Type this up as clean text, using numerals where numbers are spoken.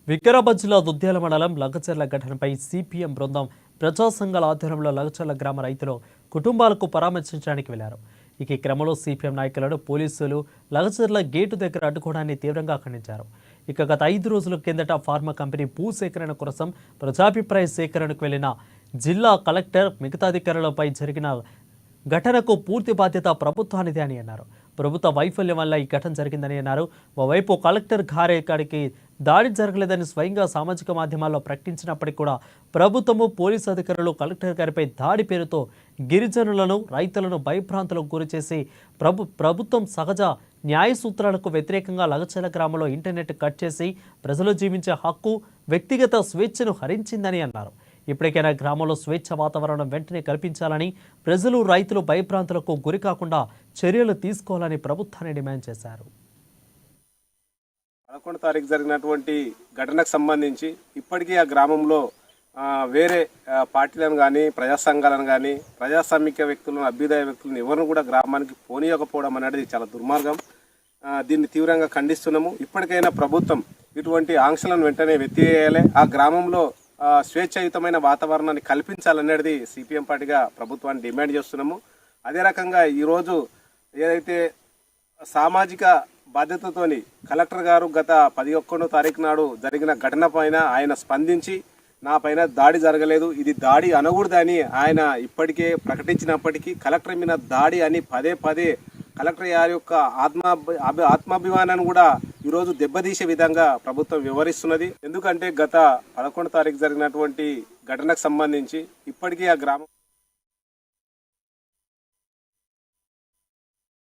వికారాబాద్ జిల్లా దుద్యాల మండలం లగచర్ల ఘటనపై సిపిఎం బృందం ప్రజా సంఘాల ఆధ్వర్యంలో లగచర్ల గ్రామ రైతులు కుటుంబాలకు పరామర్శించడానికి వెళ్లారు. ఈ క్రమంలో సిపిఎం నాయకులను పోలీసులు లగచర్ల గేటు దగ్గర అడ్డుకోవడాన్ని తీవ్రంగా ఖండించారు. గత 5 రోజుల కిందట ఫార్మా కంపెనీ భూ సేకరణ కోసం ప్రజాభిప్రాయ సేకరణకు వెళ్లిన జిల్లా కలెక్టర్ మిగతా అధికారులపై జరిగిన ఘటనకు పూర్తి బాధ్యత ప్రభుత్వానిదే అని అన్నారు. ప్రభుత్వ వైఫల్యం వల్ల ఈ ఘటన జరిగిందని అన్నారు. ఓవైపు కలెక్టర్ గారికి దాడి జరగలేదని స్వయంగా సామాజిక మాధ్యమాల్లో ప్రకటించినప్పటికీ కూడా ప్రభుత్వము పోలీసు అధికారులు కలెక్టర్ గారిపై దాడి పేరుతో గిరిజనులను రైతులను భయభ్రాంతులకు గురిచేసి ప్రభుత్వం సహజ న్యాయ సూత్రాలకు వ్యతిరేకంగా లగచర్ల గ్రామంలో ఇంటర్నెట్ కట్ చేసి ప్రజలు జీవించే హక్కు వ్యక్తిగత స్వేచ్ఛను హరించిందని అన్నారు. ఇప్పటికైనా గ్రామంలో స్వేచ్ఛ వాతావరణం వెంటనే కల్పించాలని, ప్రజలు రైతులు భయభ్రాంతులకు గురి కాకుండా చర్యలు తీసుకోవాలని ప్రభుత్వాన్ని డిమాండ్ చేశారు. 11వ తారీఖు జరిగినటువంటి ఘటనకు సంబంధించి ఇప్పటికీ ఆ గ్రామంలో వేరే పార్టీలను కానీ ప్రజా సంఘాలను కానీ ప్రజాస్వామిక వ్యక్తులను అభ్యుదయ వ్యక్తులను ఎవరిని కూడా గ్రామానికి పోనీయకపోవడం అనేది చాలా దుర్మార్గం. దీన్ని తీవ్రంగా ఖండిస్తున్నాము. ఇప్పటికైనా ప్రభుత్వం ఇటువంటి ఆంక్షలను వెంటనే ఎత్తివేయాలి. ఆ గ్రామంలో స్వేచ్ఛాయుతమైన వాతావరణాన్ని కల్పించాలనేది సిపిఎం పార్టీగా ప్రభుత్వాన్ని డిమాండ్ చేస్తున్నాము. అదే రకంగా ఈరోజు ఏదైతే సామాజిక బాధ్యతతోని కలెక్టర్ గారు గత 11వ తారీఖు నాడు జరిగిన ఘటన పైన ఆయన స్పందించి నా పైన దాడి జరగలేదు, ఇది దాడి అనకూడదని ఆయన ఇప్పటికే ప్రకటించినప్పటికీ కలెక్టర్ మీద దాడి అని పదే పదే కలెక్టర్ గారి యొక్క ఆత్మాభిమానాన్ని కూడా ఈరోజు దెబ్బతీసే విధంగా ప్రభుత్వం వివరిస్తున్నది. ఎందుకంటే గత 11వ తారీఖు జరిగినటువంటి ఘటనకు సంబంధించి ఇప్పటికీ ఆ గ్రామం